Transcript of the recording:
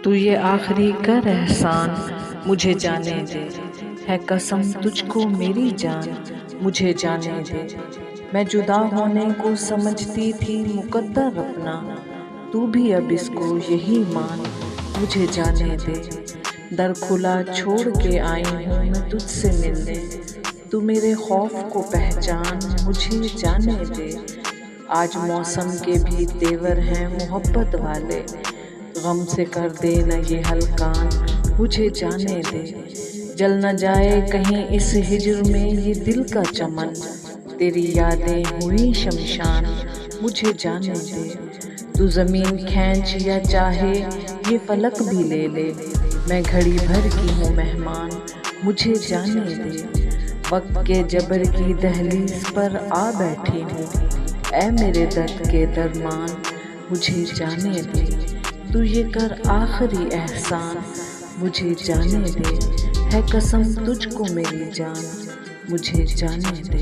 तू ये आखिरी कर एहसान मुझे जाने दे, है कसम तुझको मेरी जान मुझे जाने दे। मैं जुदा होने को समझती थी मुकद्दर अपना, तू भी अब इसको यही मान मुझे जाने दे। दर खुला छोड़ के आई हूँ मैं तुझसे मिलने, तू मेरे खौफ को पहचान मुझे जाने दे। आज मौसम के भी तेवर हैं मोहब्बत वाले, गम से कर देना ये हल्कान मुझे जाने दे। जल न जाए कहीं इस हिज्र में ये दिल का चमन, तेरी यादें हुई शमशान मुझे जाने दे। तू ज़मीन खींच या चाहे ये फलक भी ले ले, मैं घड़ी भर की हूँ मेहमान मुझे जाने दे। वक्त के जबर की दहलीज पर आ बैठी हूँ, ऐ मेरे दर्द के दरमान मुझे जाने दे। तू ये कर आखिरी एहसान मुझे जाने दे, है कसम तुझको मेरी जान मुझे जाने दे।